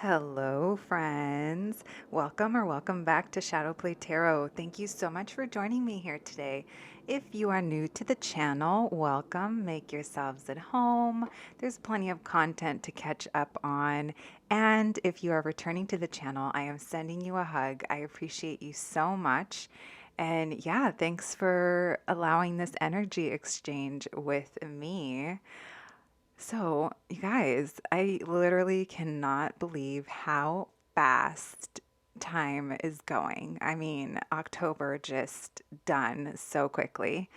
Hello, friends. Welcome back to Shadowplay Tarot. Thank you so much for joining me here today. If you are new to the channel, welcome. Make yourselves at home. There's plenty of content to catch up on. And if you are returning to the channel, I am sending you a hug. I appreciate you so much. And yeah, thanks for allowing this energy exchange with me. So, you guys, I literally cannot believe how fast time is going. I mean, October just done so quickly.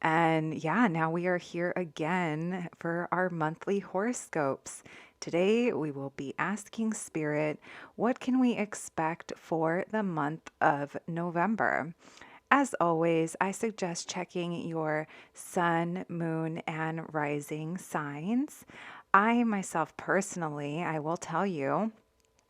And yeah, now we are here again for our monthly horoscopes. Today, we will be asking Spirit, what can we expect for the month of November? As always, I suggest checking your sun, moon, and rising signs. I myself personally, I will tell you,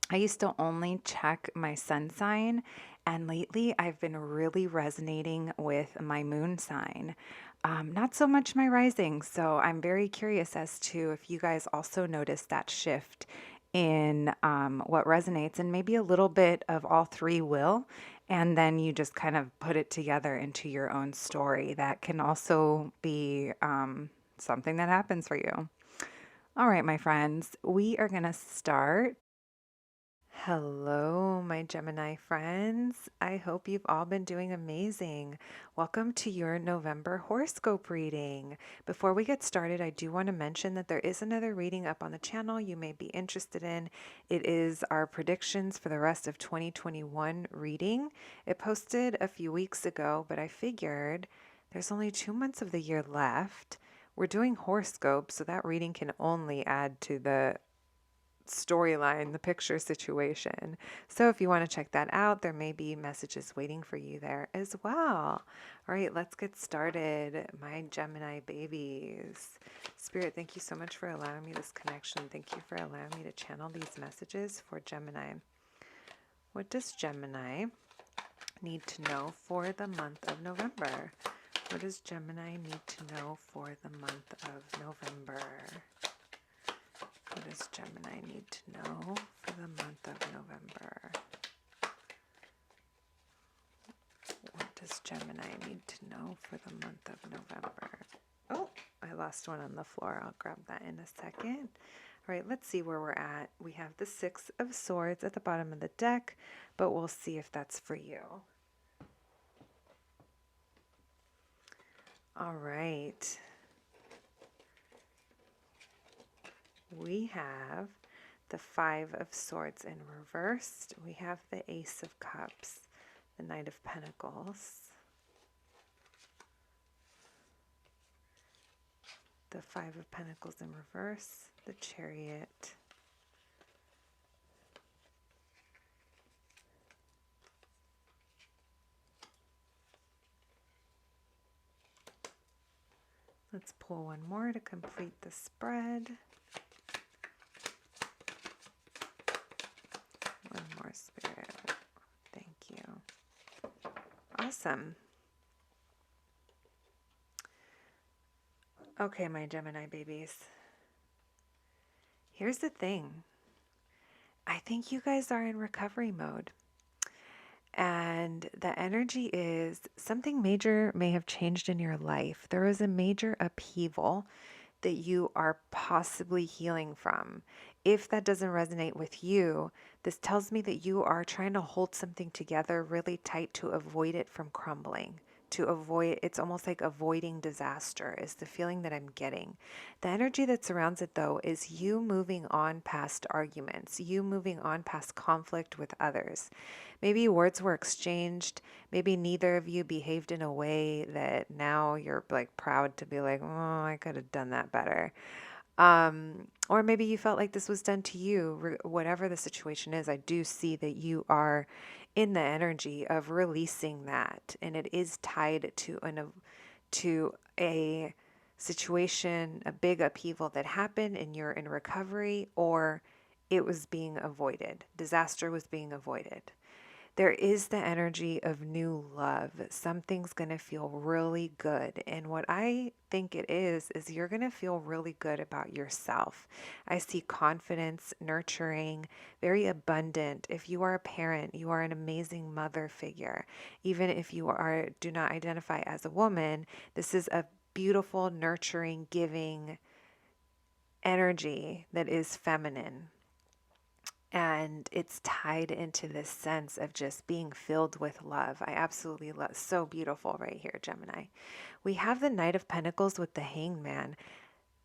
I used to only check my sun sign, and lately I've been really resonating with my moon sign. Not so much my rising, so I'm very curious as to if you guys also noticed that shift in what resonates, and maybe a little bit of all three will, and then you just kind of put it together into your own story. That can also be something that happens for you. All right, my friends, we are going to start. Hello, my Gemini friends. I hope you've all been doing amazing. Welcome to your November horoscope reading. Before we get started, I do want to mention that there is another reading up on the channel you may be interested in. It is our predictions for the rest of 2021 reading. It posted a few weeks ago, but I figured there's only 2 months of the year left. We're doing horoscopes, so that reading can only add to the storyline, the picture situation. So if you want to check that out, there may be messages waiting for you there as well. All right, let's get started. My Gemini babies. Spirit, thank you so much for allowing me this connection. Thank you for allowing me to channel these messages for Gemini. What does Gemini need to know for the month of November? What does Gemini need to know for the month of November? What does Gemini need to know for the month of November? What does Gemini need to know for the month of November? Oh, I lost one on the floor. I'll grab that in a second. All right, let's see where we're at. We have the Six of Swords at the bottom of the deck, but we'll see if that's for you. All right. We have the Five of Swords in reversed. We have the Ace of Cups, the Knight of Pentacles, the Five of Pentacles in reverse, the Chariot, let's pull one more to complete the spread. One more, Spirit. Thank you. Awesome. Okay, my Gemini babies. Here's the thing. I think you guys are in recovery mode. And the energy is something major may have changed in your life. There was a major upheaval that you are possibly healing from. If that doesn't resonate with you, this tells me that you are trying to hold something together really tight to avoid it from crumbling. To avoid, it's almost like avoiding disaster is the feeling that I'm getting. The energy that surrounds it, though, is you moving on past arguments, you moving on past conflict with others. Maybe words were exchanged. Maybe neither of you behaved in a way that now you're like proud to be like, oh, I could have done that better. Or maybe you felt like this was done to you. Whatever the situation is, I do see that you are in the energy of releasing that, and it is tied to a situation, a big upheaval that happened, and you're in recovery, or it was being avoided. Disaster was being avoided. There is the energy of new love. Something's going to feel really good. And what I think it is you're going to feel really good about yourself. I see confidence, nurturing, very abundant. If you are a parent, you are an amazing mother figure. Even if you do not identify as a woman, this is a beautiful, nurturing, giving energy that is feminine. And it's tied into this sense of just being filled with love. I absolutely love, so beautiful right here, Gemini. We have the Knight of Pentacles with the Hanged Man.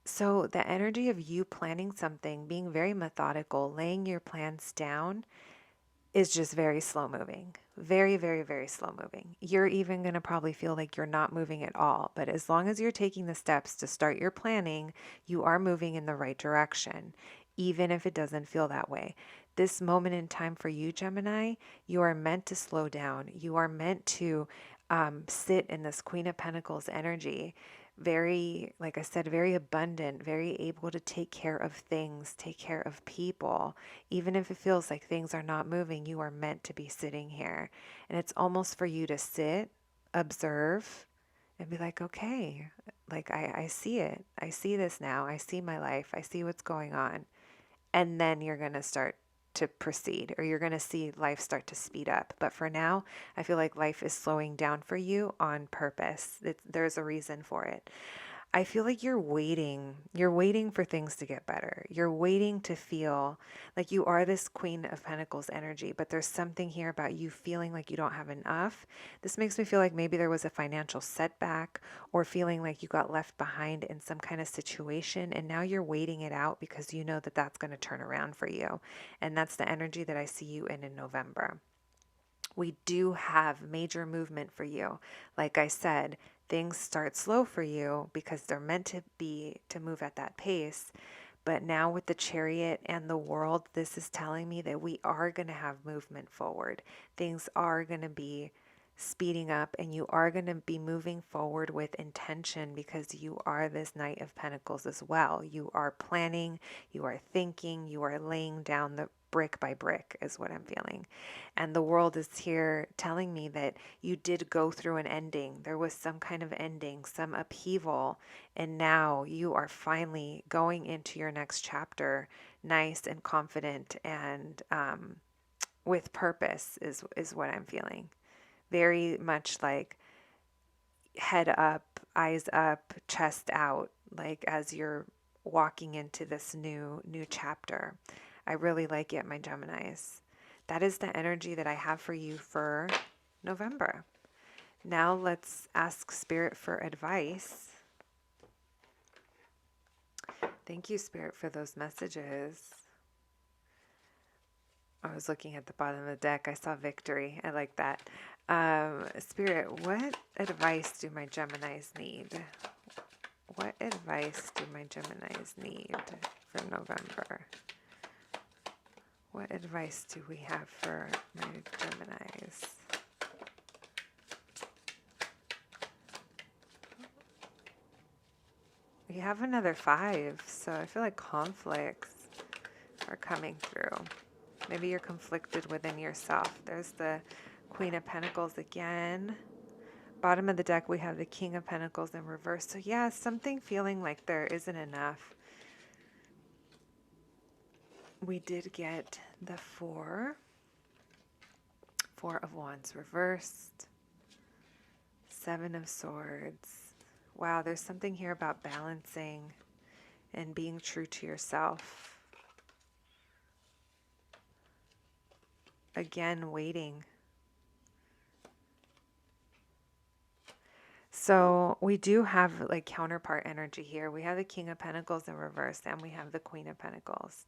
So the energy of you planning something, being very methodical, laying your plans down is just very slow moving. Very, very, very slow moving. You're even going to probably feel like you're not moving at all. But as long as you're taking the steps to start your planning, you are moving in the right direction, even if it doesn't feel that way. This moment in time for you, Gemini, you are meant to slow down. You are meant to sit in this Queen of Pentacles energy. Very, like I said, very abundant, very able to take care of things, take care of people. Even if it feels like things are not moving, you are meant to be sitting here. And it's almost for you to sit, observe, and be like, okay, like I see it. I see this now. I see my life. I see what's going on. And then you're going to start to proceed, or you're going to see life start to speed up. But for now, I feel like life is slowing down for you on purpose. There's a reason for it. I feel like you're waiting. You're waiting for things to get better. You're waiting to feel like you are this Queen of Pentacles energy, but there's something here about you feeling like you don't have enough. This makes me feel like maybe there was a financial setback, or feeling like you got left behind in some kind of situation, and now you're waiting it out because you know that that's going to turn around for you. And that's the energy that I see you in November. We do have major movement for you. Like I said, things start slow for you because they're meant to be, to move at that pace. But now with the Chariot and the World, this is telling me that we are going to have movement forward. Things are going to be speeding up, and you are going to be moving forward with intention because you are this Knight of Pentacles as well. You are planning, you are thinking, you are laying down the brick by brick is what I'm feeling. And the World is here telling me that you did go through an ending. There was some kind of ending, some upheaval, and now you are finally going into your next chapter nice and confident and with purpose is what I'm feeling. Very much like head up, eyes up, chest out, like as you're walking into this new chapter. I really like it, my Geminis. That is the energy that I have for you for November. Now let's ask Spirit for advice. Thank you, Spirit, for those messages. I was looking at the bottom of the deck. I saw victory. I like that. Spirit, what advice do my Geminis need? What advice do my Geminis need for November? What advice do we have for my Geminis? We have another 5, so I feel like conflicts are coming through. Maybe you're conflicted within yourself. There's the Queen of Pentacles again. Bottom of the deck, we have the King of Pentacles in reverse. So yeah, something feeling like there isn't enough. We did get the 4 of Wands reversed, 7 of Swords. Wow, there's something here about balancing and being true to yourself. Again, waiting. So we do have like counterpart energy here. We have the King of Pentacles in reverse, and we have the Queen of Pentacles.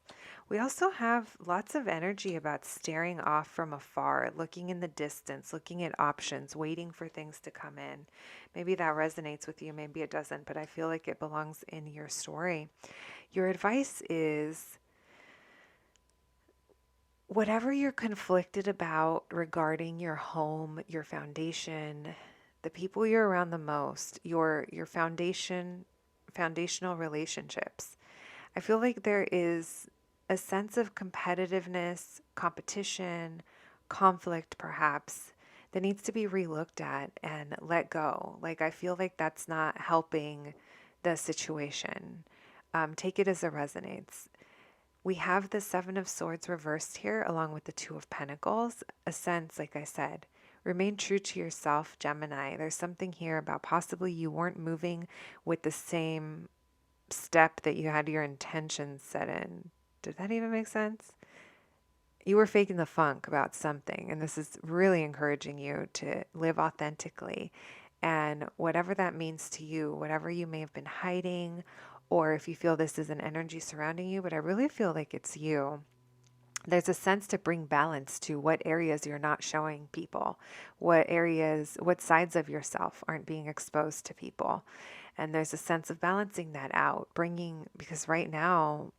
We also have lots of energy about staring off from afar, looking in the distance, looking at options, waiting for things to come in. Maybe that resonates with you, maybe it doesn't, but I feel like it belongs in your story. Your advice is, whatever you're conflicted about regarding your home, your foundation, the people you're around the most, your foundational relationships, I feel like there is a sense of competitiveness, competition, conflict perhaps that needs to be relooked at and let go. Like, I feel like that's not helping the situation. Take it as it resonates. We have the Seven of Swords reversed here, along with the Two of Pentacles. A sense, like I said, remain true to yourself, Gemini. There's something here about possibly you weren't moving with the same step that you had your intentions set in. Did that even make sense? You were faking the funk about something, and this is really encouraging you to live authentically. And whatever that means to you, whatever you may have been hiding, or if you feel this is an energy surrounding you, but I really feel like it's you. There's a sense to bring balance to what areas you're not showing people, what areas, what sides of yourself aren't being exposed to people. And there's a sense of balancing that out, bringing, because right now,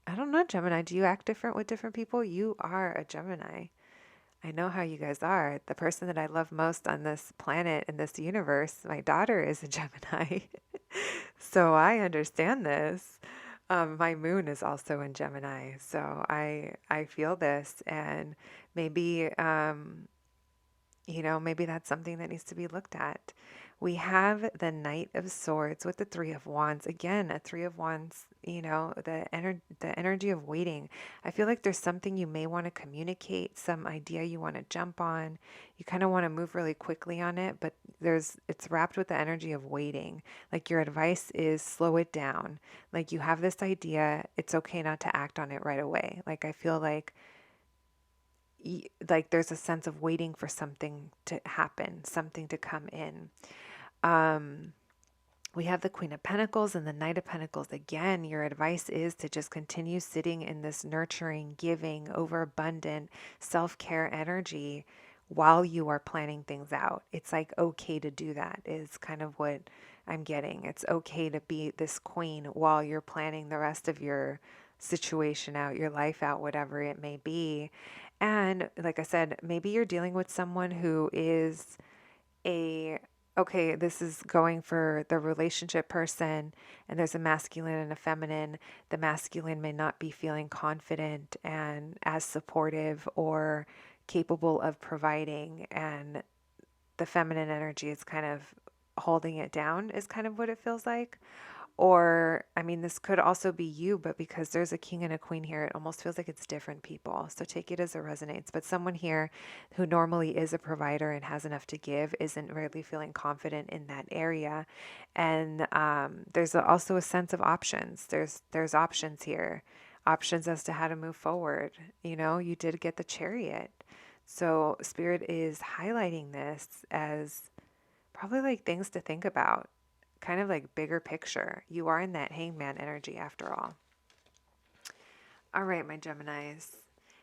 I don't know, Gemini, do you act different with different people? You are a Gemini. I know how you guys are. The person that I love most on this planet in this universe, my daughter is a Gemini. So I understand this. My moon is also in Gemini, so I feel this, and maybe maybe that's something that needs to be looked at. We have the Knight of Swords with the Three of Wands. Again, a Three of Wands, the energy of waiting. I feel like there's something you may want to communicate, some idea you want to jump on. You kind of want to move really quickly on it, but it's wrapped with the energy of waiting. Like, your advice is slow it down. Like, you have this idea, it's okay not to act on it right away. Like, I feel like there's a sense of waiting for something to happen, something to come in. We have the Queen of Pentacles and the Knight of Pentacles. Again, your advice is to just continue sitting in this nurturing, giving, overabundant, self-care energy while you are planning things out. It's like okay to do that is kind of what I'm getting. It's okay to be this queen while you're planning the rest of your situation out, your life out, whatever it may be. And like I said, maybe you're dealing with someone who is okay, this is going for the relationship person, and there's a masculine and a feminine. The masculine may not be feeling confident and as supportive or capable of providing, and the feminine energy is kind of holding it down, is kind of what it feels like. Or, I mean, this could also be you, but because there's a king and a queen here, it almost feels like it's different people. So take it as it resonates. But someone here who normally is a provider and has enough to give isn't really feeling confident in that area. And there's also a sense of options. There's options here, options as to how to move forward. You did get the Chariot. So Spirit is highlighting this as probably like things to think about, kind of like bigger picture. You are in that hangman energy after all. All right, my Geminis.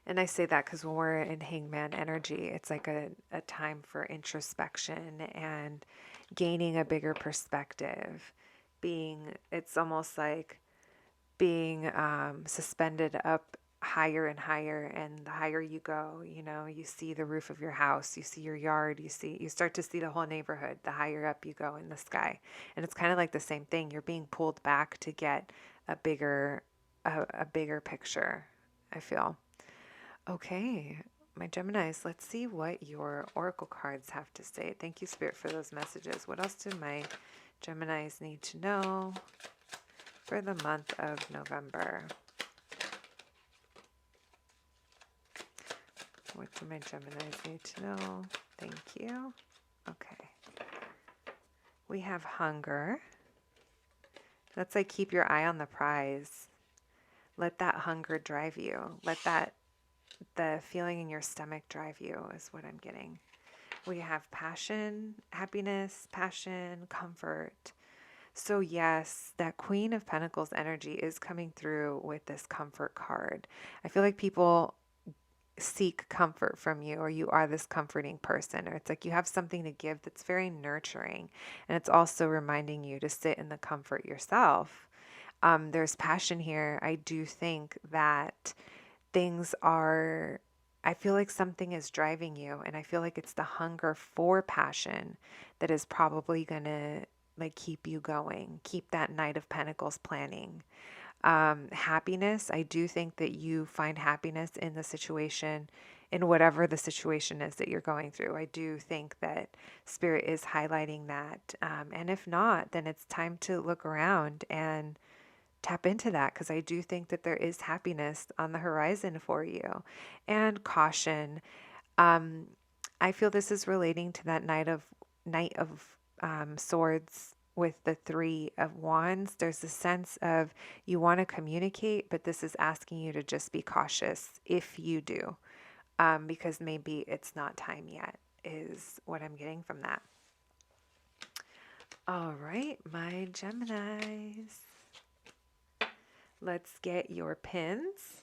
And I say that because when we're in hangman energy, it's like a time for introspection and gaining a bigger perspective. It's almost like being suspended up higher and higher, and the higher you go, you see the roof of your house, you see your yard, you start to see the whole neighborhood the higher up you go in the sky. And it's kind of like the same thing. You're being pulled back to get a bigger picture, I feel. Okay, my Geminis, let's see what your oracle cards have to say. Thank you, Spirit, for those messages. What else do my Geminis need to know for the month of November? What do my Geminis need to know? Thank you. Okay. We have hunger. That's like keep your eye on the prize. Let that hunger drive you. Let the feeling in your stomach drive you is what I'm getting. We have passion, happiness, passion, comfort. So yes, that Queen of Pentacles energy is coming through with this comfort card. I feel like people seek comfort from you, or you are this comforting person, or it's like you have something to give that's very nurturing, and it's also reminding you to sit in the comfort yourself. There's passion here. I do think that I feel like something is driving you, and I feel like it's the hunger for passion that is probably gonna like keep you going, keep that Knight of Pentacles planning. Happiness. I do think that you find happiness in the situation, in whatever the situation is that you're going through. I do think that Spirit is highlighting that. And if not, then it's time to look around and tap into that, because I do think that there is happiness on the horizon for you. And caution. Um, I feel this is relating to that Knight of Swords with the Three of Wands. There's a sense of you want to communicate, but this is asking you to just be cautious if you do, because maybe it's not time yet, is what I'm getting from that. All right, my Geminis. Let's get your pins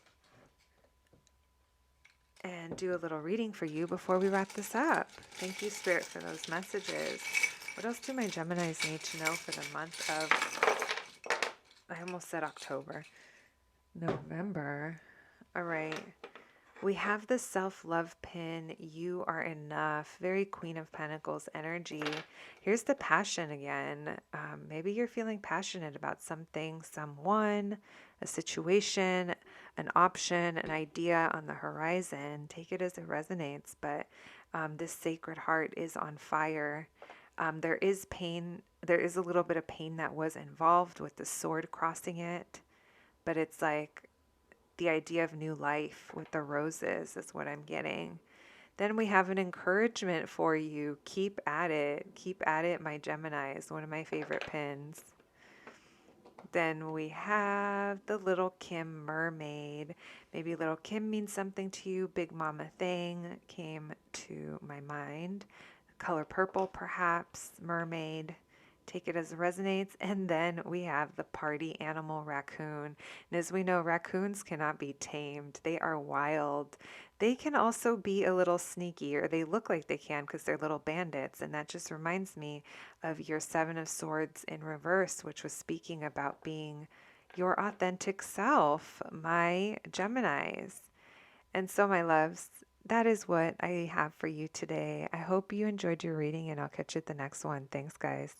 and do a little reading for you before we wrap this up. Thank you, Spirit, for those messages. What else do my Geminis need to know for the month of, I almost said October, November? All right. We have the self-love pin. You are enough. Very Queen of Pentacles energy. Here's the passion again. Maybe you're feeling passionate about something, someone, a situation, an option, an idea on the horizon. Take it as it resonates, but this sacred heart is on fire. There is pain. There is a little bit of pain that was involved with the sword crossing it, but it's like the idea of new life with the roses is what I'm getting. Then we have an encouragement for you. Keep at it. Keep at it, my Gemini is one of my favorite pins. Then we have the Little Kim mermaid. Maybe Little Kim means something to you. Big Mama Thing came to my mind. Color purple, perhaps. Mermaid. Take it as it resonates. And then we have the party animal raccoon. And as we know, raccoons cannot be tamed. They are wild. They can also be a little sneaky, or they look like they can because they're little bandits. And that just reminds me of your Seven of Swords in reverse, which was speaking about being your authentic self, my Geminis. And so, my loves, that is what I have for you today. I hope you enjoyed your reading, and I'll catch you at the next one. Thanks, guys.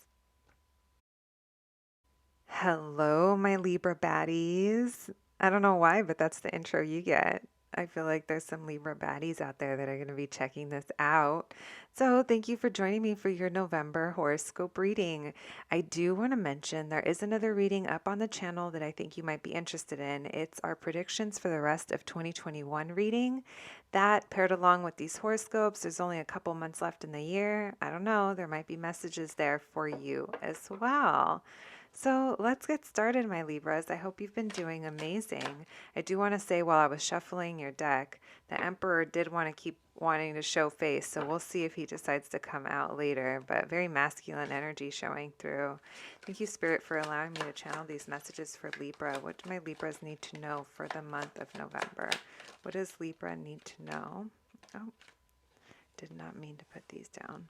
Hello, my Libra baddies. I don't know why, but that's the intro you get. I feel like there's some Libra baddies out there that are going to be checking this out. So, thank you for joining me for your November horoscope reading. I do want to mention there is another reading up on the channel that I think you might be interested in. It's our predictions for the rest of 2021 reading. That paired along with these horoscopes, there's only a couple months left in the year. I don't know, there might be messages there for you as well. So let's get started, my Libras. I hope you've been doing amazing. I do want to say, while I was shuffling your deck, the Emperor did want to keep wanting to show face, so we'll see if he decides to come out later, but very masculine energy showing through. Thank you, Spirit, for allowing me to channel these messages for Libra. What do my Libras need to know for the month of November? What does Libra need to know? Oh, did not mean to put these down.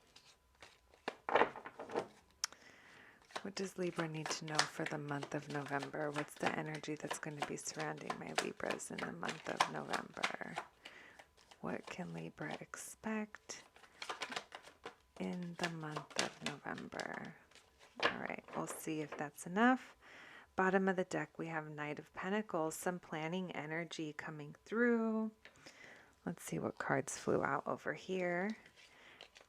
What does Libra need to know for the month of November? What's the energy that's going to be surrounding my Libras in the month of November? What can Libra expect in the month of November? All right, we'll see if that's enough. Bottom of the deck, we have Knight of Pentacles, some planning energy coming through. Let's see what cards flew out over here.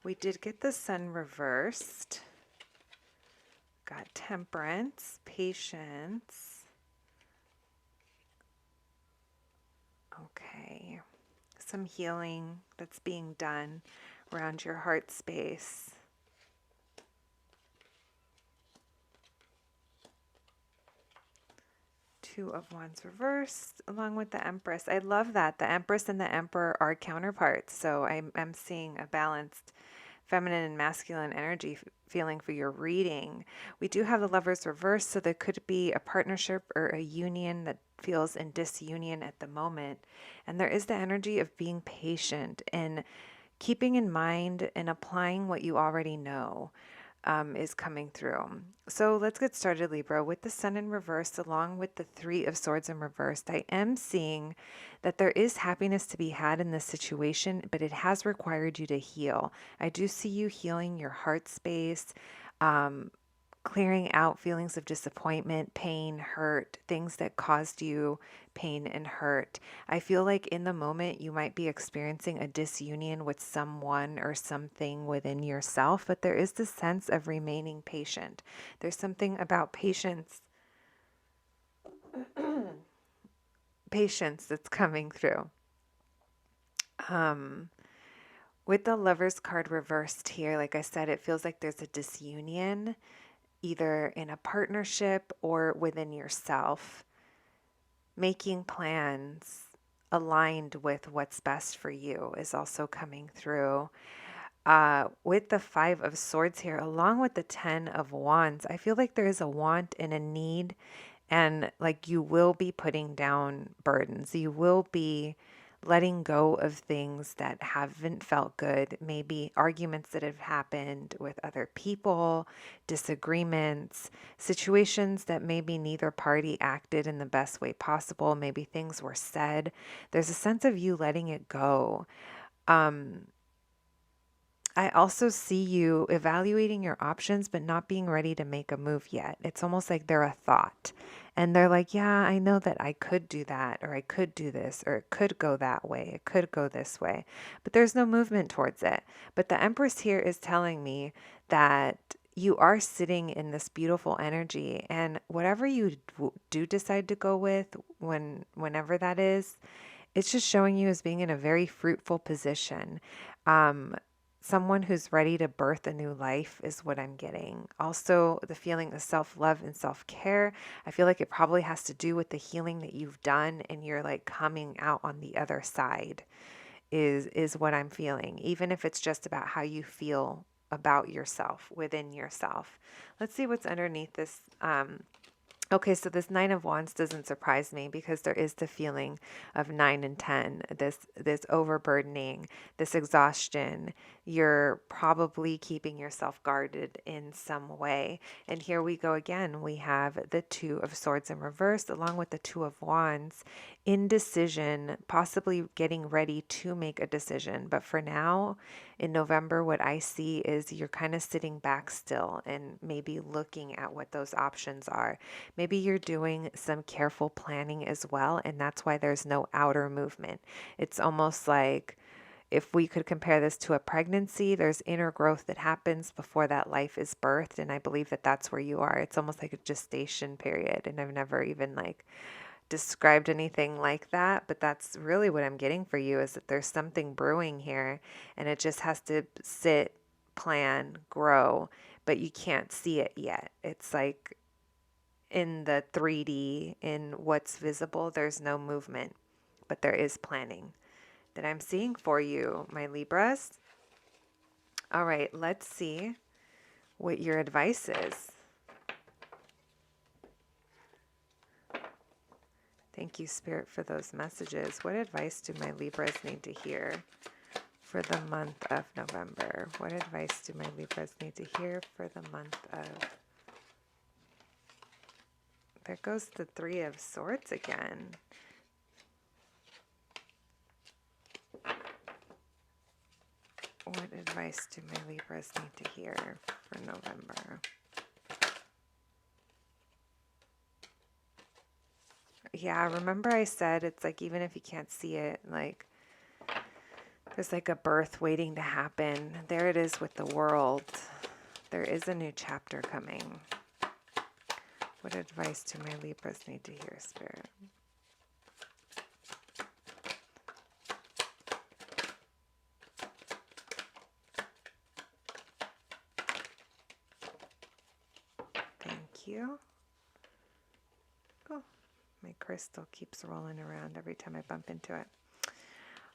We did get the Sun reversed. Got Temperance, Patience. Okay. Some healing that's being done around your heart space. Two of Wands reversed, along with the Empress. I love that. The Empress and the Emperor are counterparts. So I'm seeing a balanced feminine and masculine energy feeling for your reading. We do have the Lovers reversed, so there could be a partnership or a union that feels in disunion at the moment. And there is the energy of being patient and keeping in mind and applying what you already know. Is coming through. So let's get started, Libra. With the Sun in reverse, along with the Three of Swords in reversed, I am seeing that there is happiness to be had in this situation, but it has required you to heal. I do see you healing your heart space, clearing out feelings of disappointment, pain, hurt, things that caused you pain and hurt. I feel like in the moment you might be experiencing a disunion with someone or something within yourself, but there is this sense of remaining patient. There's something about patience that's coming through. With the Lover's card reversed here, like I said, it feels like there's a disunion, either in a partnership or within yourself. Making plans aligned with what's best for you is also coming through. With the Five of Swords here, along with the Ten of Wands, I feel like there is a want and a need, and like you will be putting down burdens. You will be letting go of things that haven't felt good, maybe arguments that have happened with other people, disagreements, situations that maybe neither party acted in the best way possible. Maybe things were said. There's a sense of you letting it go. I also see you evaluating your options, but not being ready to make a move yet. It's almost like they're a thought. And they're like, yeah, I know that I could do that, or I could do this, or it could go that way, it could go this way. But there's no movement towards it. But the Empress here is telling me that you are sitting in this beautiful energy, and whatever you do decide to go with, whenever that is, it's just showing you as being in a very fruitful position. Someone who's ready to birth a new life is what I'm getting. Also, the feeling of self-love and self-care. I feel like it probably has to do with the healing that you've done, and you're like coming out on the other side is what I'm feeling. Even if it's just about how you feel about yourself, within yourself. Let's see what's underneath this. Okay, so this Nine of Wands doesn't surprise me because there is the feeling of 9 and 10, this overburdening, this exhaustion. You're probably keeping yourself guarded in some way. And here we go again. We have the Two of Swords in reverse along with the Two of Wands. Indecision, possibly getting ready to make a decision. But for now, in November, what I see is you're kind of sitting back still and maybe looking at what those options are. Maybe you're doing some careful planning as well, and that's why there's no outer movement. It's almost like if we could compare this to a pregnancy, there's inner growth that happens before that life is birthed, and I believe that that's where you are. It's almost like a gestation period, and I've never even like described anything like that, but that's really what I'm getting for you, is that there's something brewing here, and it just has to sit, plan, grow, but you can't see it yet. It's like in the 3D, in what's visible, there's no movement, but there is planning that I'm seeing for you, my Libras. All right, let's see what your advice is. Thank you, Spirit, for those messages. What advice do my Libras need to hear for the month of November? What advice do my Libras need to hear for the month of... There goes the Three of Swords again. What advice do my Libras need to hear for November? Yeah, remember I said it's like even if you can't see it, like there's like a birth waiting to happen. There it is with the World. There is a new chapter coming. What advice do my Libras need to hear, Spirit? Thank you. Oh, my crystal keeps rolling around every time I bump into it.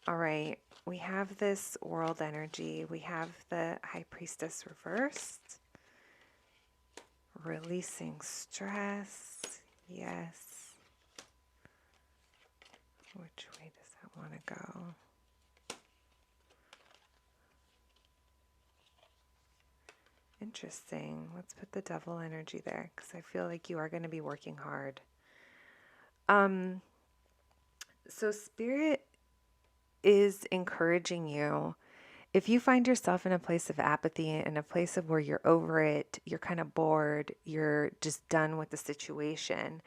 All right, we have this World energy. We have the High Priestess reversed. Releasing stress. Yes. Which way does that want to go? Interesting. Let's put the Devil energy there because I feel like you are going to be working hard. So Spirit is encouraging you. if you find yourself in a place of apathy, in a place of where you're over it, you're kind of bored, you're just done with the situation,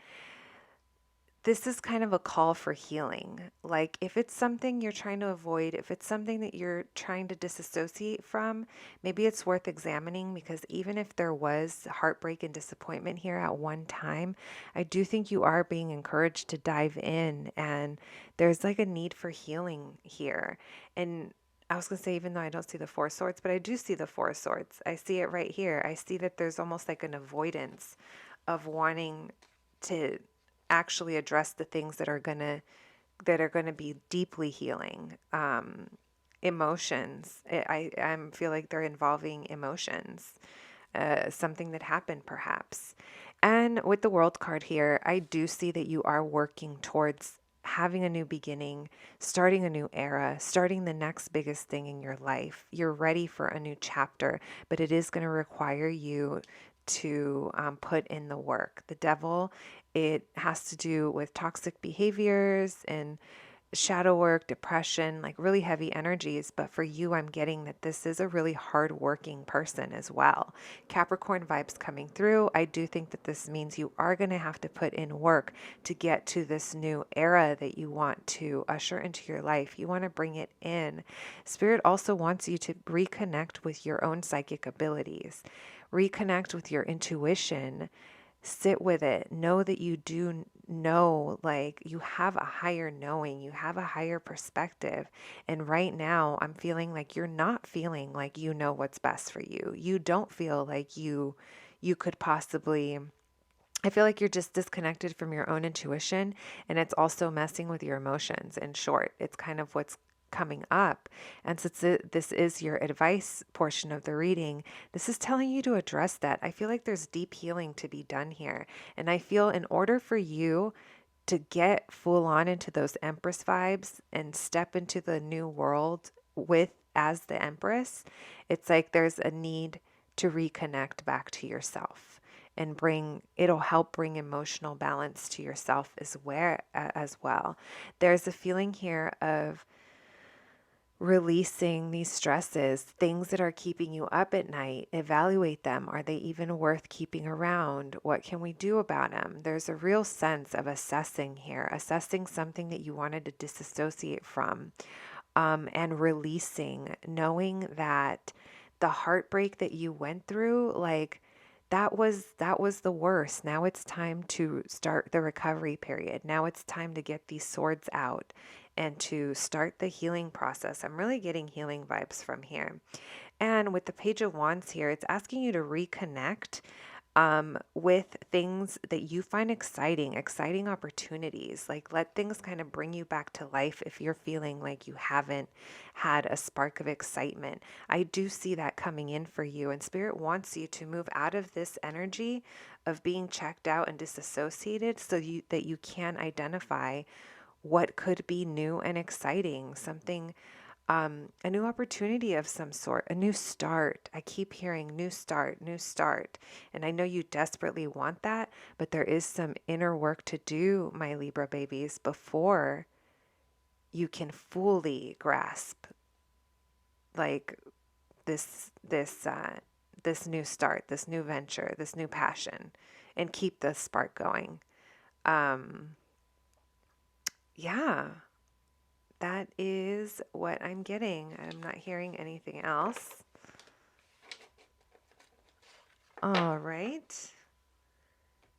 this is kind of a call for healing. Like if it's something you're trying to avoid, if it's something that you're trying to disassociate from, maybe it's worth examining, because even if there was heartbreak and disappointment here at one time, I do think you are being encouraged to dive in, and there's like a need for healing here. And I was going to say, even though I don't see the Four Swords, but I do see the Four Swords. I see it right here. I see that there's almost like an avoidance of wanting to actually address the things that are gonna be deeply healing. Emotions. I feel like they're involving emotions, something that happened perhaps. And with the World card here, I do see that you are working towards having a new beginning, starting a new era, starting the next biggest thing in your life. You're ready for a new chapter, but it is going to require you to put in the work. The devil, it has to do with toxic behaviors and shadow work, depression, like really heavy energies. But for you, I'm getting that this is a really hardworking person as well. Capricorn vibes coming through. I do think that this means you are going to have to put in work to get to this new era that you want to usher into your life. You want to bring it in. Spirit also wants you to reconnect with your own psychic abilities, reconnect with your intuition. Sit with it. Know that you do know, like you have a higher knowing, you have a higher perspective. And right now, I'm feeling like you're not feeling like you know what's best for you. You don't feel like you could possibly. I feel like you're just disconnected from your own intuition, and it's also messing with your emotions. In short, it's kind of what's coming up. And since this is your advice portion of the reading, this is telling you to address that. I feel like there's deep healing to be done here. And I feel in order for you to get full on into those Empress vibes and step into the new world with as the Empress, it's like there's a need to reconnect back to yourself and it'll help bring emotional balance to yourself as well. There's a feeling here of releasing these stresses, things that are keeping you up at night. Evaluate them. Are they even worth keeping around? What can we do about them? There's a real sense of assessing here, assessing something that you wanted to disassociate from, and releasing, knowing that the heartbreak that you went through, like that was the worst. Now it's time to start the recovery period. Now it's time to get these swords out and to start the healing process. I'm really getting healing vibes from here. And with the Page of Wands here, it's asking you to reconnect with things that you find exciting, exciting opportunities. Like let things kind of bring you back to life if you're feeling like you haven't had a spark of excitement. I do see that coming in for you, and Spirit wants you to move out of this energy of being checked out and disassociated so that you can identify what could be new and exciting, something, a new opportunity of some sort, a new start. I keep hearing new start, new start. And I know you desperately want that, but there is some inner work to do, my Libra babies, before you can fully grasp like this new start, this new venture, this new passion, and keep the spark going. Um, yeah. That is what I'm getting. I'm not hearing anything else. All right.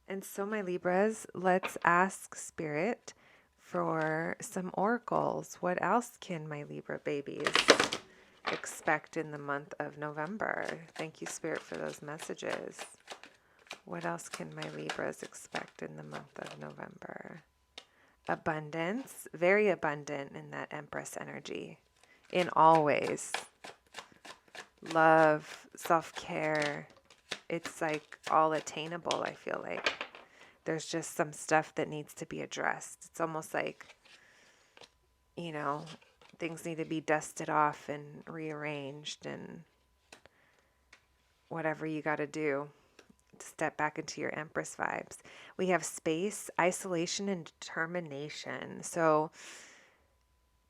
And so, my Libras, let's ask Spirit for some oracles. What else can my Libra babies expect in the month of November? Thank you, Spirit, for those messages. What else can my Libras expect in the month of November? Abundance, very abundant in that Empress energy, in all ways. Love, self-care, it's like all attainable, I feel like. There's just some stuff that needs to be addressed. It's almost like, things need to be dusted off and rearranged and whatever you got to do to step back into your Empress vibes. We have space, isolation, and determination. So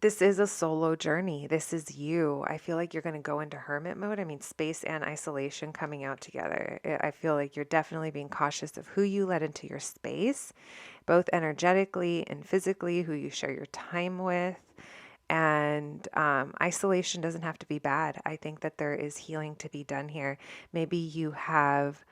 This is a solo journey. This is you. I feel like you're going to go into hermit mode. I mean, space and isolation coming out together. I feel like you're definitely being cautious of who you let into your space, both energetically and physically, who you share your time with. And isolation doesn't have to be bad. I think that there is healing to be done here. Maybe you have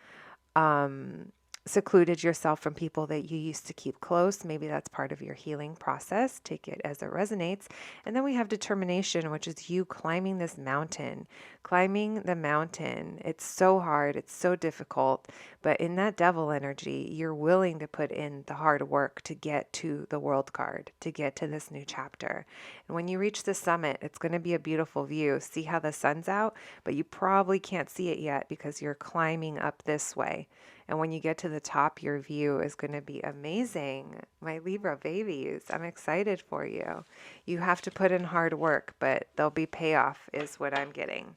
um, secluded yourself from people that you used to keep close. Maybe that's part of your healing process. Take it as it resonates. And then we have determination, which is you climbing this mountain. Climbing the mountain. It's so hard. It's so difficult. But in that devil energy, you're willing to put in the hard work to get to the world card, to get to this new chapter. And when you reach the summit, it's going to be a beautiful view. See how the sun's out, but you probably can't see it yet because you're climbing up this way. And when you get to the top, your view is going to be amazing. My Libra babies, I'm excited for you. You have to put in hard work, but there'll be payoff, is what I'm getting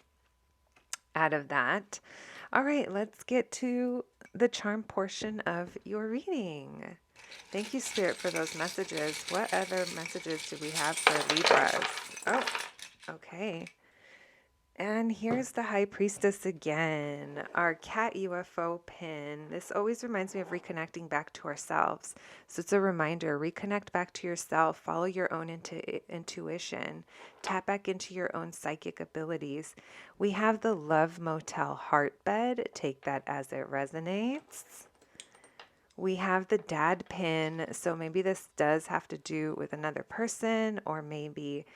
out of that. All right, let's get to the charm portion of your reading. Thank you, Spirit, for those messages. What other messages do we have for Libras? Oh, okay. And here's the High Priestess again, our cat UFO pin. This always reminds me of reconnecting back to ourselves. So it's a reminder, reconnect back to yourself, follow your own intuition, tap back into your own psychic abilities. We have the Love Motel heart bed. Take that as it resonates. We have the dad pin. So maybe this does have to do with another person, or maybe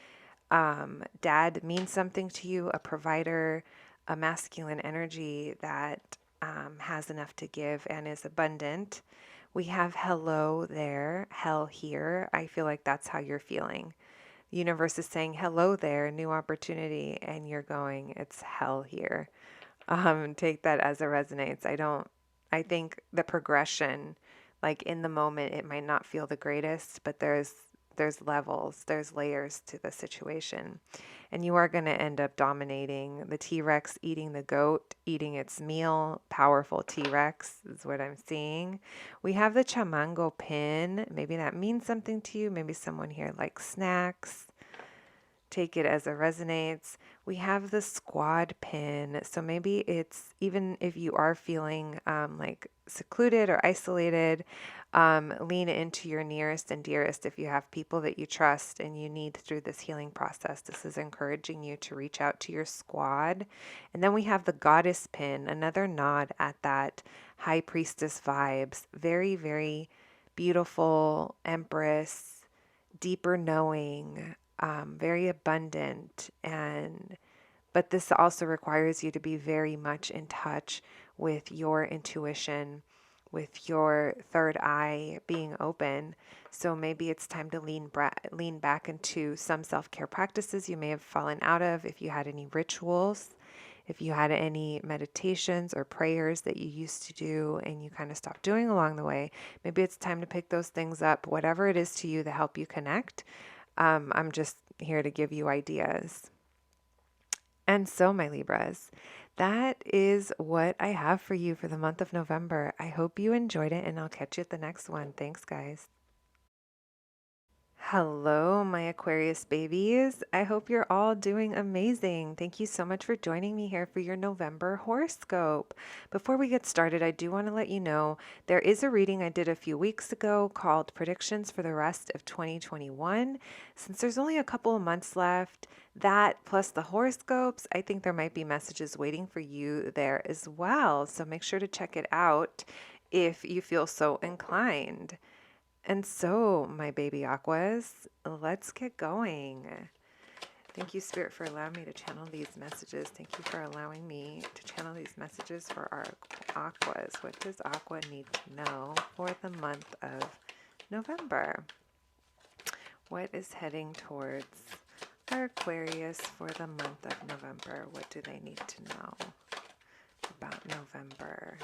dad means something to you, a provider, a masculine energy that has enough to give and is abundant. We have hello there, hell here. I feel like that's how you're feeling. The universe is saying hello there, new opportunity, and you're going, it's hell here. Take that as it resonates. I think the progression, like in the moment, it might not feel the greatest, but there's levels, there's layers to the situation. And you are going to end up dominating the T-Rex, eating the goat, eating its meal. Powerful T-Rex is what I'm seeing. We have the Chamango pin. Maybe that means something to you. Maybe someone here likes snacks. Take it as it resonates. We have the squad pin. So maybe it's, even if you are feeling like secluded or isolated, lean into your nearest and dearest. If you have people that you trust and you need through this healing process, this is encouraging you to reach out to your squad. And then we have the goddess pin, another nod at that high priestess vibes. Very, very beautiful empress, deeper knowing, very abundant, but this also requires you to be very much in touch with your intuition, with your third eye being open. So maybe it's time to lean back into some self-care practices you may have fallen out of. If you had any rituals, if you had any meditations or prayers that you used to do and you kind of stopped doing along the way, maybe it's time to pick those things up, whatever it is to you to help you connect. I'm just here to give you ideas. And so, my Libras, that is what I have for you for the month of November. I hope you enjoyed it, and I'll catch you at the next one. Thanks, guys. Hello, my Aquarius babies. I hope you're all doing amazing. Thank you so much for joining me here for your November horoscope. Before we get started, I do want to let you know there is a reading I did a few weeks ago called Predictions for the Rest of 2021. Since there's only a couple of months left, that plus the horoscopes, I think there might be messages waiting for you there as well. So make sure to check it out if you feel so inclined. And so, my baby aquas, let's get going. Thank you, Spirit, for allowing me to channel these messages. Thank you for allowing me to channel these messages for our aquas. What does aqua need to know for the month of November? What is heading towards our Aquarius for the month of November? What do they need to know about November?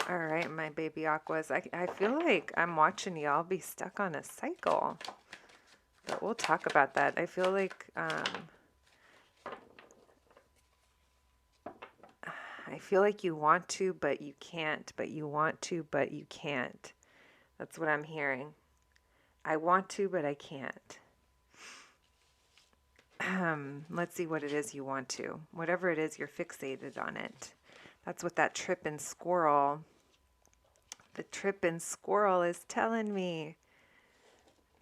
All right, my baby aquas. I feel like I'm watching y'all be stuck on a cycle, but we'll talk about that. I feel like you want to, but you can't, but you want to, but you can't. That's what I'm hearing. I want to, but I can't. Let's see what it is you want to. Whatever it is, you're fixated on it. That's what that tripping squirrel, the tripping squirrel is telling me.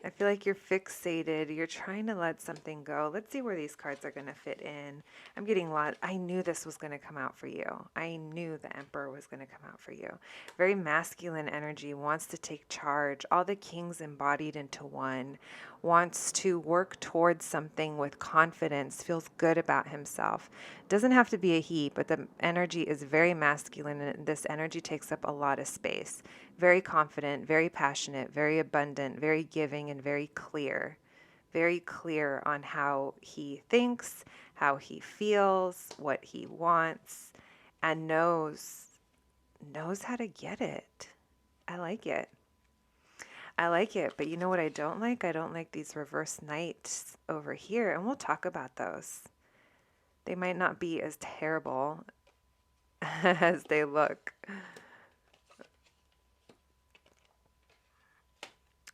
I feel like you're fixated. You're trying to let something go. Let's see where these cards are going to fit in. I'm getting a lot. I knew this was going to come out for you. I knew the Emperor was going to come out for you. Very masculine energy, wants to take charge. All the kings embodied into one. Wants to work towards something with confidence. Feels good about himself. Doesn't have to be a he, but the energy is very masculine, and this energy takes up a lot of space. Very confident, very passionate, very abundant, very giving, and very clear. Very clear on how he thinks, how he feels, what he wants, and knows how to get it. I like it. I like it, but you know what I don't like? I don't like these reverse knights over here, and we'll talk about those. They might not be as terrible as they look.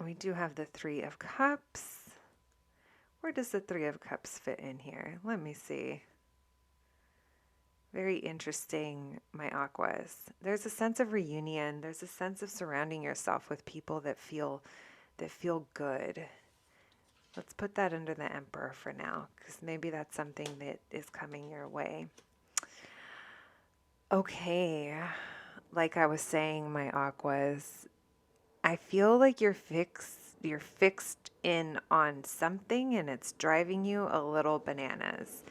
We do have the Three of Cups. Where does the Three of Cups fit in here? Let me see. Very interesting, my Aquas. There's a sense of reunion. There's a sense of surrounding yourself with people that feel good. Let's put that under the Emperor for now, because maybe that's something that is coming your way. Okay, like I was saying, my Aquas, I feel like you're fixed in on something and it's driving you a little bananas.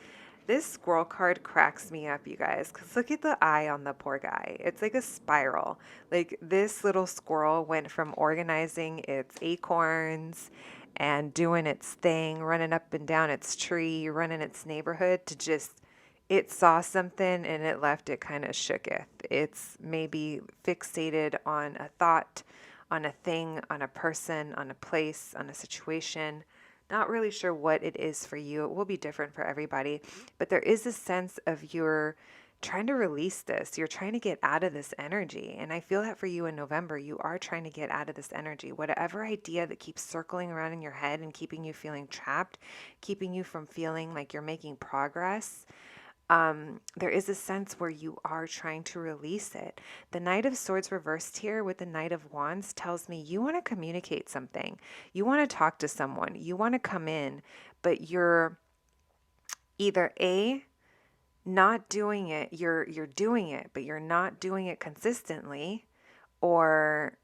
This squirrel card cracks me up, you guys, because look at the eye on the poor guy. It's like a spiral. Like this little squirrel went from organizing its acorns and doing its thing, running up and down its tree, running its neighborhood, to just, it saw something and it left it kind of shooketh. It's maybe fixated on a thought, on a thing, on a person, on a place, on a situation. Not really sure what it is for you. It will be different for everybody, but there is a sense of you're trying to release this. You're trying to get out of this energy. And I feel that for you in November, you are trying to get out of this energy. Whatever idea that keeps circling around in your head and keeping you feeling trapped, keeping you from feeling like you're making progress, there is a sense where you are trying to release it. The Knight of Swords reversed here with the Knight of Wands tells me you want to communicate something. You want to talk to someone. You want to come in, but you're either A, not doing it, you're doing it, but you're not doing it consistently, or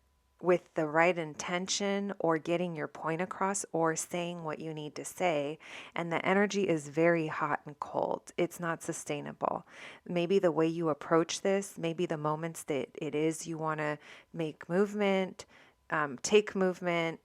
with the right intention, or getting your point across, or saying what you need to say. And the energy is very hot and cold. It's not sustainable. Maybe the way you approach this, maybe the moments that it is you want to make movement, take movement,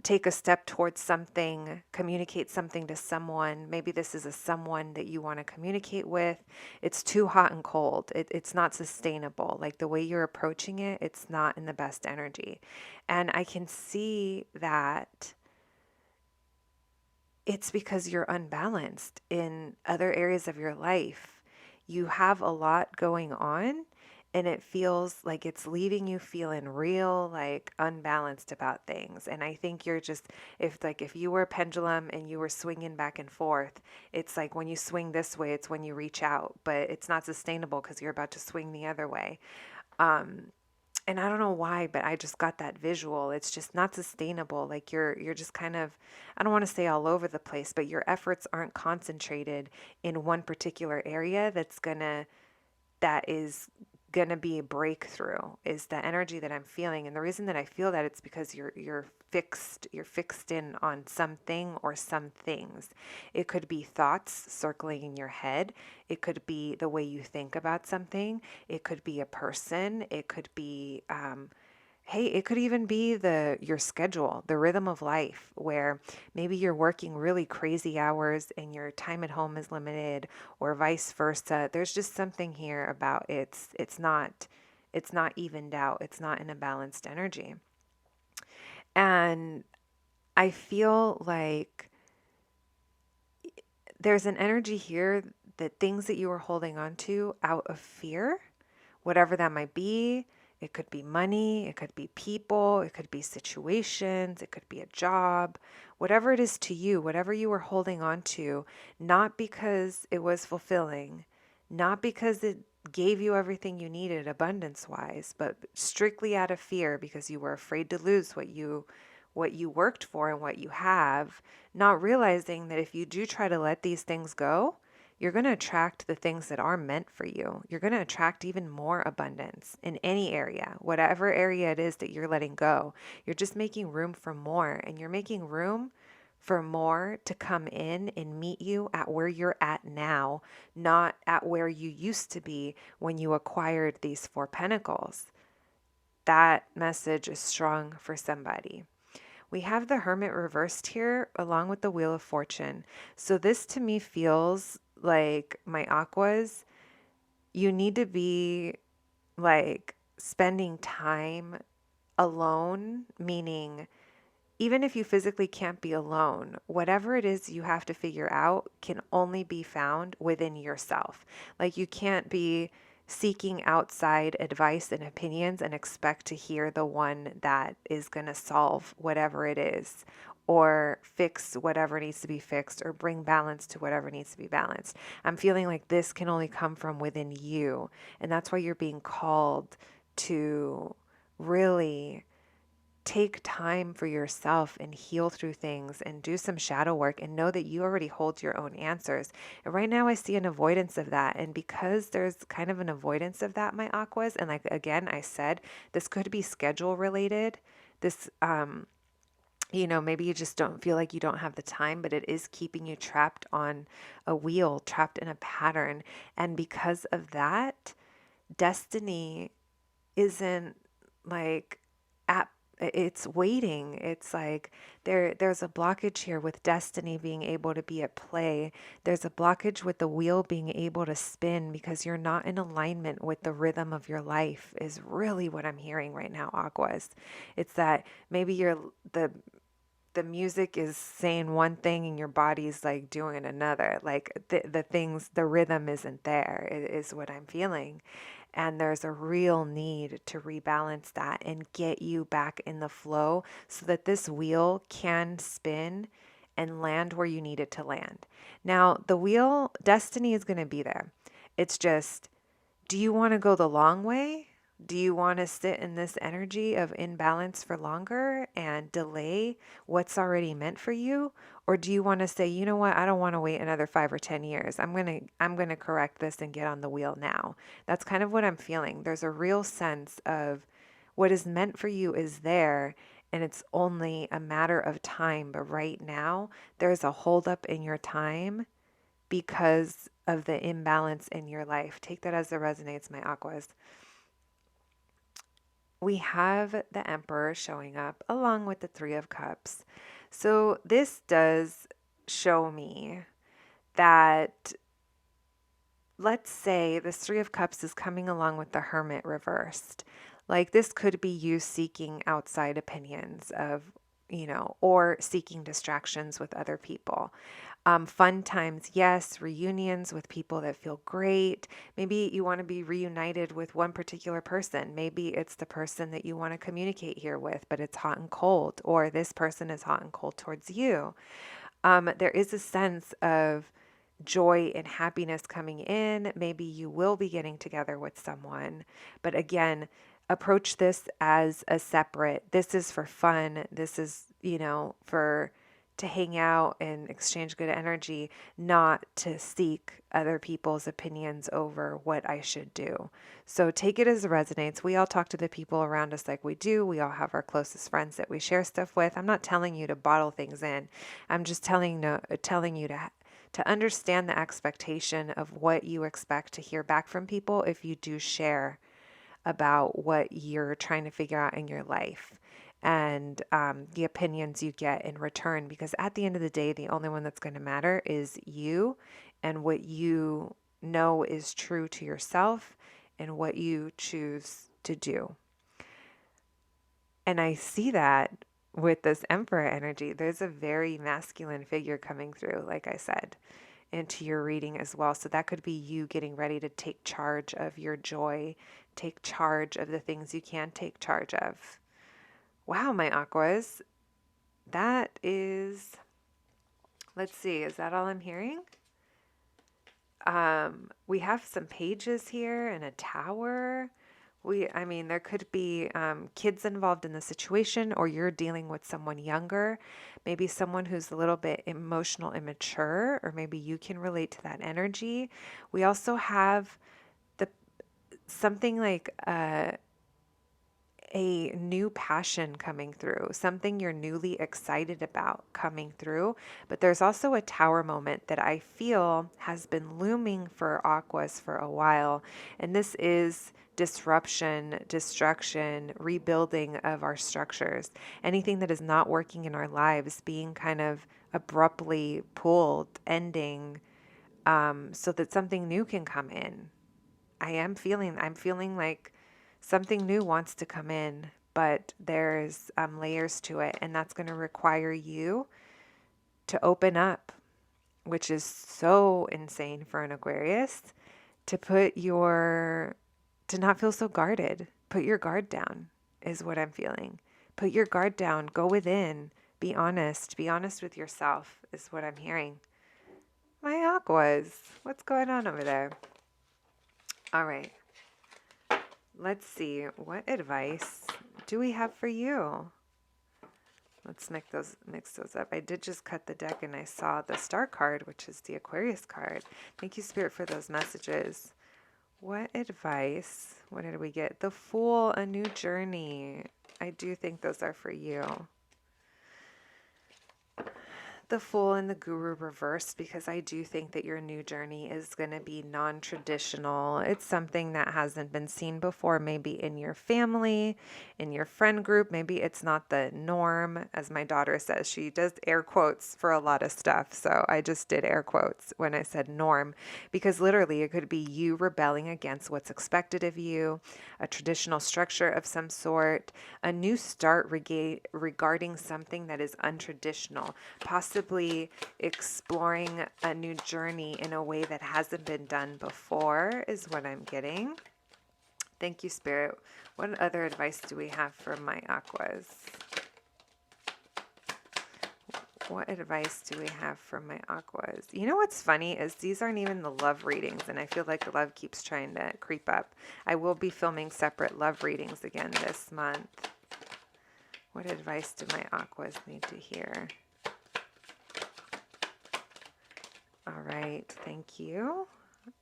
take a step towards something, communicate something to someone. Maybe this is a someone that you want to communicate with. It's too hot and cold. It's not sustainable. Like the way you're approaching it, it's not in the best energy. And I can see that it's because you're unbalanced in other areas of your life. You have a lot going on, and it feels like it's leaving you feeling real like unbalanced about things. And I think you're just, if you were a pendulum and you were swinging back and forth, it's like when you swing this way, it's when you reach out, but it's not sustainable because you're about to swing the other way. And I don't know why, but I just got that visual. It's just not sustainable. Like you're just kind of, I don't want to say all over the place, but your efforts aren't concentrated in one particular area that is gonna be a breakthrough, is the energy that I'm feeling. And the reason that I feel that, it's because you're fixed in on something or some things. It could be thoughts circling in your head. It could be the way you think about something. It could be a person. It could be hey, it could even be your schedule, the rhythm of life, where maybe you're working really crazy hours and your time at home is limited, or vice versa. There's just something here about it's not evened out. It's not in a balanced energy. And I feel like there's an energy here that things that you are holding on to out of fear, whatever that might be, It could be money, it could be people, it could be situations, it could be a job, whatever it is to you, whatever you were holding on to, not because it was fulfilling, not because it gave you everything you needed abundance wise, but strictly out of fear because you were afraid to lose what you worked for and what you have, not realizing that if you do try to let these things go, you're going to attract the things that are meant for you. You're going to attract even more abundance in any area, whatever area it is that you're letting go. You're just making room for more, and you're making room for more to come in and meet you at where you're at now, not at where you used to be when you acquired these four pentacles. That message is strong for somebody. We have the Hermit reversed here along with the Wheel of Fortune. So this to me feels like, my Aquas, you need to be like spending time alone, meaning even if you physically can't be alone, whatever it is you have to figure out can only be found within yourself. Like, you can't be seeking outside advice and opinions and expect to hear the one that is going to solve whatever it is, or fix whatever needs to be fixed, or bring balance to whatever needs to be balanced. I'm feeling like this can only come from within you. And that's why you're being called to really take time for yourself and heal through things and do some shadow work and know that you already hold your own answers. And right now I see an avoidance of that. And because there's kind of an avoidance of that, my Aquas, and like again, I said, this could be schedule related. This, maybe you just don't feel like you don't have the time, but it is keeping you trapped on a wheel, trapped in a pattern. And because of that, destiny isn't like at it's waiting. It's like there's a blockage here with destiny being able to be at play. There's a blockage with the wheel being able to spin because you're not in alignment with the rhythm of your life, is really what I'm hearing right now, Aquas. It's that maybe the music is saying one thing and your body's like doing another. Like the rhythm isn't there, is what I'm feeling. And there's a real need to rebalance that and get you back in the flow so that this wheel can spin and land where you need it to land. Now, the wheel, destiny is going to be there. It's just, do you want to go the long way? Do you want to sit in this energy of imbalance for longer and delay what's already meant for you? Or do you want to say, you know what, I don't want to wait another 5 or 10 years. I'm gonna correct this and get on the wheel now. That's kind of what I'm feeling. There's a real sense of what is meant for you is there, and it's only a matter of time. But right now, there's a holdup in your time because of the imbalance in your life. Take that as it resonates, my Aquas. We have the Emperor showing up along with the Three of Cups. So this does show me that, let's say this Three of Cups is coming along with the Hermit reversed. Like, this could be you seeking outside opinions of, or seeking distractions with other people. Fun times, yes. Reunions with people that feel great. Maybe you want to be reunited with one particular person. Maybe it's the person that you want to communicate here with, but it's hot and cold, or this person is hot and cold towards you. There is a sense of joy and happiness coming in. Maybe you will be getting together with someone. But again, approach this as a separate, this is for fun. This is, for to hang out and exchange good energy, not to seek other people's opinions over what I should do. So take it as it resonates. We all talk to the people around us like we do. We all have our closest friends that we share stuff with. I'm not telling you to bottle things in. I'm just telling you to understand the expectation of what you expect to hear back from people if you do share about what you're trying to figure out in your life, and the opinions you get in return. Because at the end of the day, the only one that's going to matter is you and what you know is true to yourself and what you choose to do. And I see that with this Emperor energy. There's a very masculine figure coming through, like I said. into your reading as well. So that could be you getting ready to take charge of your joy, take charge of the things you can take charge of. Wow, my Aquas, that is, let's see, is that all I'm hearing? We have some pages here and a tower. I mean, there could be kids involved in the situation, or you're dealing with someone younger, maybe someone who's a little bit emotional immature, or maybe you can relate to that energy. We also have the something like a new passion coming through, something you're newly excited about coming through. But there's also a tower moment that I feel has been looming for Aquas for a while. And this is disruption, destruction, rebuilding of our structures. Anything that is not working in our lives being kind of abruptly pulled, ending, so that something new can come in. I'm feeling like something new wants to come in, but there's layers to it, and that's going to require you to open up, which is so insane for an Aquarius, to not feel so guarded. Put your guard down is what I'm feeling. Put your guard down, go within, be honest with yourself is what I'm hearing. My Aquas, what's going on over there? All right. Let's see, what advice do we have for you? Let's mix those up. I did just cut the deck and I saw the star card, which is the Aquarius card. Thank you, Spirit, for those messages. What advice? What did we get? The Fool, a new journey. I do think those are for you. The Fool and the Guru reversed, because I do think that your new journey is going to be non-traditional. It's something that hasn't been seen before, maybe in your family, in your friend group. Maybe it's not the norm, as my daughter says. She does air quotes for a lot of stuff, so I just did air quotes when I said norm, because literally it could be you rebelling against what's expected of you, a traditional structure of some sort, a new start regarding something that is untraditional, possibly exploring a new journey in a way that hasn't been done before is what I'm getting. Thank you, Spirit. What other advice do we have for my Aquas? What advice do we have for my Aquas? You know what's funny is these aren't even the love readings, and I feel like love keeps trying to creep up. I will be filming separate love readings again this month. What advice do my Aquas need to hear? All right, thank you.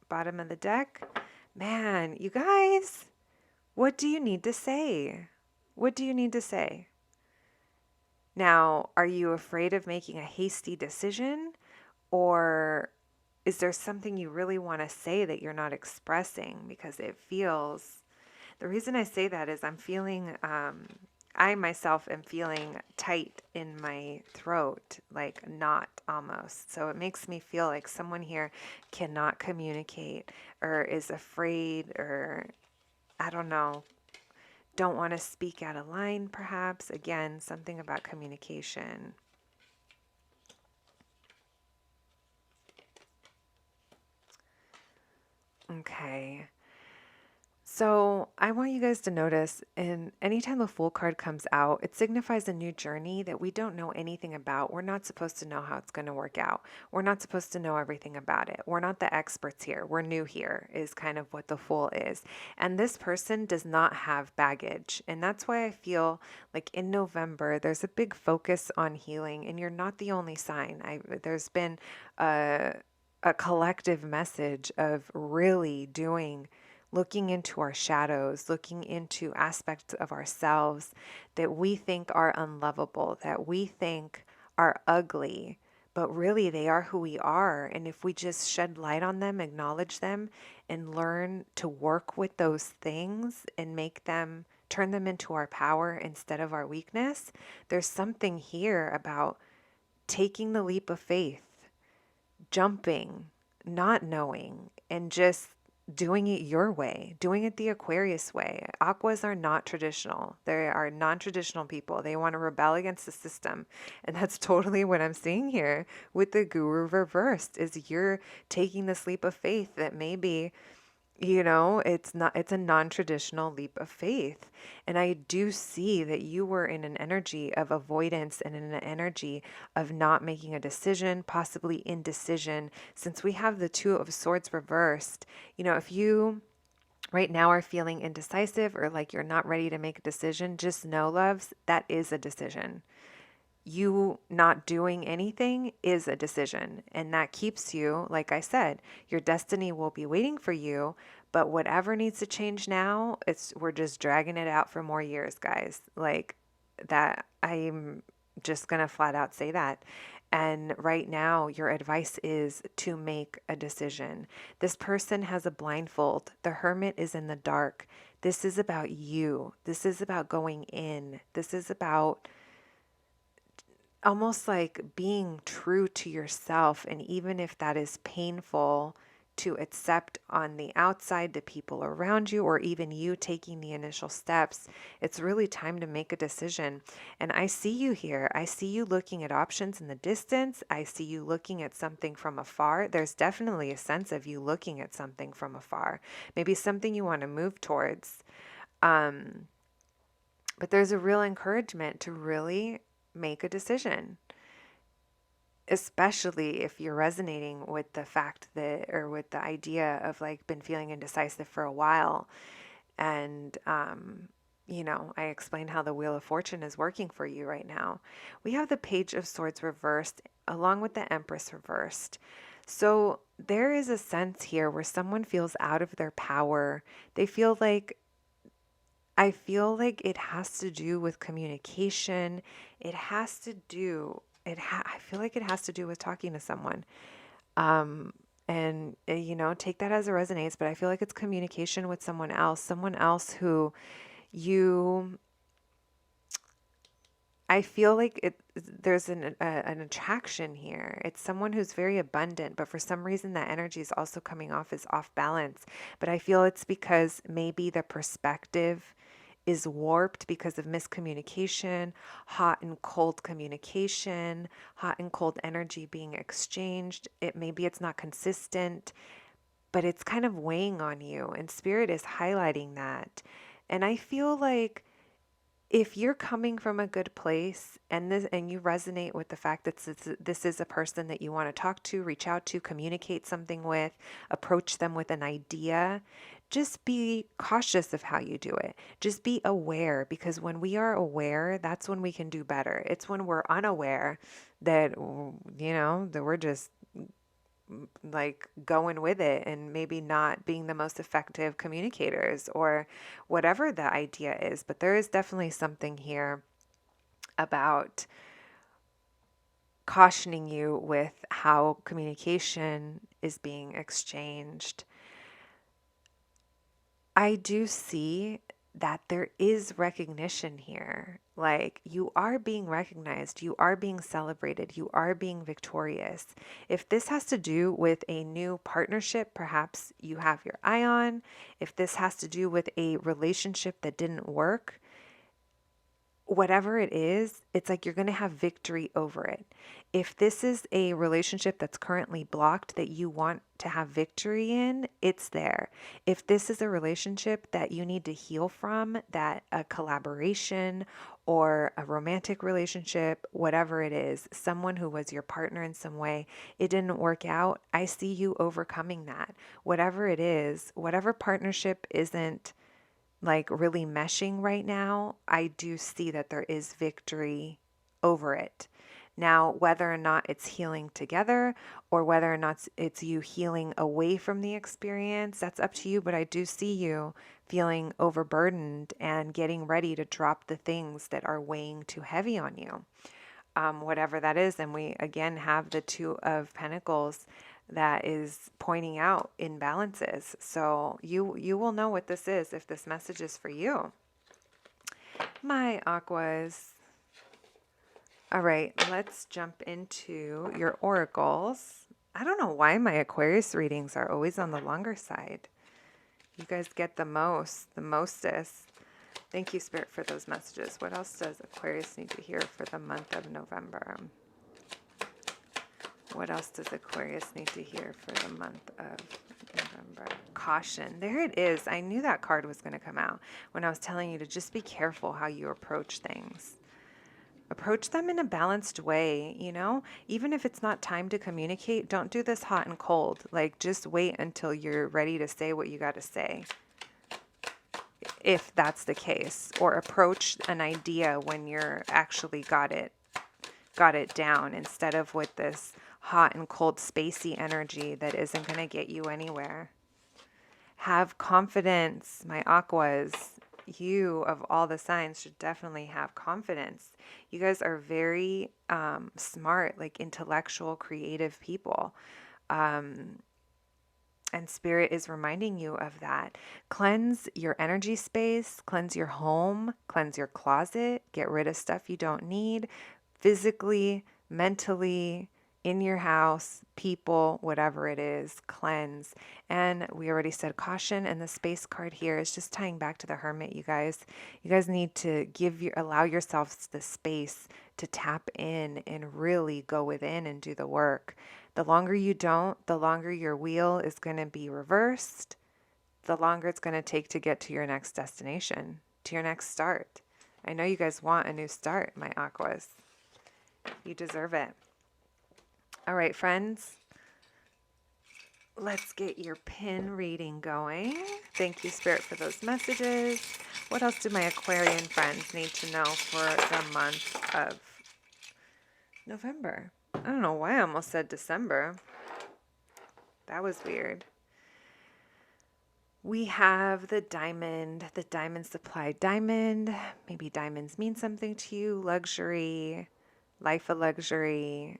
Bottom of the deck. Man, you guys, what do you need to say? What do you need to say? Now, are you afraid of making a hasty decision? Or is there something you really want to say that you're not expressing? Because it feels, the reason I say that is I'm feeling, I myself am feeling tight in my throat, like knot almost. So it makes me feel like someone here cannot communicate, or is afraid, or I don't know, don't want to speak out of line perhaps. Again, something about communication. Okay. So I want you guys to notice, and anytime a Fool card comes out, it signifies a new journey that we don't know anything about. We're not supposed to know how it's going to work out. We're not supposed to know everything about it. We're not the experts here. We're new here, is kind of what the Fool is. And this person does not have baggage. And that's why I feel like in November, there's a big focus on healing, and you're not the only sign. There's been a collective message of really looking into our shadows, looking into aspects of ourselves that we think are unlovable, that we think are ugly, but really they are who we are. And if we just shed light on them, acknowledge them, and learn to work with those things and turn them into our power instead of our weakness, there's something here about taking the leap of faith, jumping, not knowing, and just doing it your way, doing it the Aquarius way. Aquas are not traditional. They are non-traditional people. They want to rebel against the system. And that's totally what I'm seeing here with the guru reversed is you're taking this leap of faith that maybe it's a non-traditional leap of faith. And I do see that you were in an energy of avoidance and in an energy of not making a decision, possibly indecision, since we have the Two of Swords reversed. If you right now are feeling indecisive or like you're not ready to make a decision, just know, loves, that is a decision. You not doing anything is a decision, and that keeps you, like I said, your destiny will be waiting for you, but whatever needs to change now, we're just dragging it out for more years, guys. Like that, I'm just going to flat out say that. And right now, your advice is to make a decision. This person has a blindfold. The hermit is in the dark. This is about you. This is about going in. This is about almost like being true to yourself. And even if that is painful to accept on the outside, the people around you, or even you taking the initial steps, it's really time to make a decision. And I see you here. I see you looking at options in the distance. I see you looking at something from afar. There's definitely a sense of you looking at something from afar, maybe something you want to move towards. But there's a real encouragement to really make a decision, especially if you're resonating with the fact that, or with the idea of like been feeling indecisive for a while. And, I explained how the Wheel of Fortune is working for you right now. We have the Page of Swords reversed along with the Empress reversed. So there is a sense here where someone feels out of their power. They feel like I feel like it has to do with communication. It has to do I feel like it has to do with talking to someone. And take that as it resonates, but I feel like it's communication with someone else who you I feel like there's an attraction here. It's someone who's very abundant, but for some reason that energy is also coming off as off balance. But I feel it's because maybe the perspective is warped because of miscommunication, hot and cold communication, hot and cold energy being exchanged. Maybe it's not consistent, but it's kind of weighing on you, and spirit is highlighting that. And I feel like if you're coming from a good place and you resonate with the fact that this is a person that you want to talk to, reach out to, communicate something with, approach them with an idea, just be cautious of how you do it. Just be aware, because when we are aware, that's when we can do better. It's when we're unaware that that we're just like going with it and maybe not being the most effective communicators or whatever the idea is. But there is definitely something here about cautioning you with how communication is being exchanged. I do see that there is recognition here. Like, you are being recognized, you are being celebrated, you are being victorious. If this has to do with a new partnership, perhaps you have your eye on, if this has to do with a relationship that didn't work, whatever it is, it's like you're going to have victory over it. If this is a relationship that's currently blocked that you want to have victory in, it's there. If this is a relationship that you need to heal from, that a collaboration or a romantic relationship, whatever it is, someone who was your partner in some way, it didn't work out, I see you overcoming that. Whatever it is, whatever partnership isn't like really meshing right now, I do see that there is victory over it. Now, whether or not it's healing together or whether or not it's you healing away from the experience, that's up to you. But I do see you feeling overburdened and getting ready to drop the things that are weighing too heavy on you, whatever that is. And we again have the Two of Pentacles that is pointing out imbalances. So you will know what this is if this message is for you. My Aquas. All right, let's jump into your oracles. I don't know why my Aquarius readings are always on the longer side. You guys get the mostest. Thank you, Spirit, for those messages. What else does Aquarius need to hear for the month of November? What else does Aquarius need to hear for the month of November? Caution. There it is. I knew that card was going to come out when I was telling you to just be careful how you approach things. Approach them in a balanced way, you know? Even if it's not time to communicate, don't do this hot and cold. Like, just wait until you're ready to say what you got to say, if that's the case. Or approach an idea when you're actually got it down, instead of with this hot and cold spacey energy that isn't going to get you anywhere. Have confidence, my aquas. You, of all the signs, should definitely have confidence. You guys are very smart, like intellectual, creative people. And Spirit is reminding you of that. Cleanse your energy space, cleanse your home, cleanse your closet, get rid of stuff you don't need, physically, mentally, in your house, people, whatever it is, cleanse. And we already said caution, and the space card here is just tying back to the Hermit, you guys. You guys need to allow yourselves the space to tap in and really go within and do the work. The longer you don't, the longer your wheel is going to be reversed, the longer it's going to take to get to your next destination, to your next start. I know you guys want a new start, my aquas. You deserve it. All right, friends, let's get your pin reading going. Thank you, Spirit, for those messages. What else do my Aquarian friends need to know for the month of November? I don't know why I almost said December. That was weird. We have the diamond supply diamond. Maybe diamonds mean something to you. Luxury, life of luxury,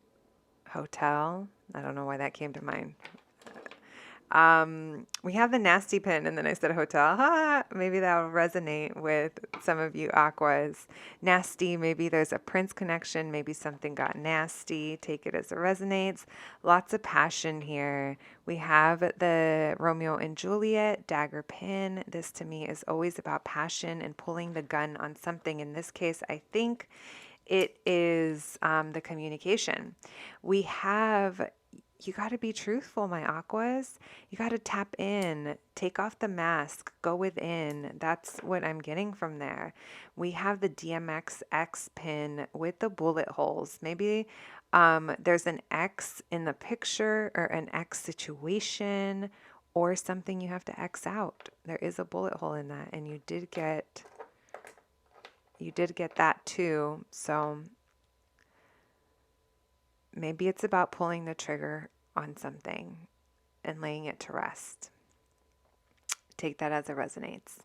hotel. I don't know why that came to mind. We have the nasty pin, and then I said hotel. Ha! Maybe that'll resonate with some of you aquas. Nasty, maybe there's a Prince connection. Maybe something got nasty. Take it as it resonates. Lots of passion here. We have the Romeo and Juliet dagger pin. This to me is always about passion and pulling the gun on something. In this case, I think it is the communication. We have, you got to be truthful, my aquas. You got to tap in, take off the mask, go within. That's what I'm getting from there. We have the DMX X pin with the bullet holes. Maybe there's an X in the picture, or an X situation, or something you have to X out. There is a bullet hole in that, and you did get that too. So maybe it's about pulling the trigger on something and laying it to rest. Take that as it resonates.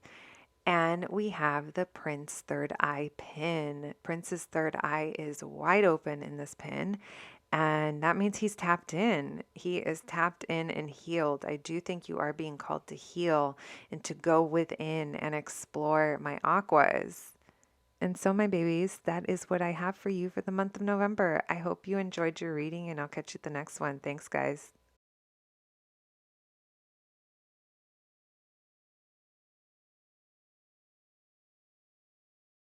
And we have the Prince Third Eye pin. Prince's third eye is wide open in this pin, and that means he's tapped in. He is tapped in and healed. I do think you are being called to heal and to go within and explore, my aquas. And so, my babies, that is what I have for you for the month of November. I hope you enjoyed your reading, and I'll catch you at the next one. Thanks, guys.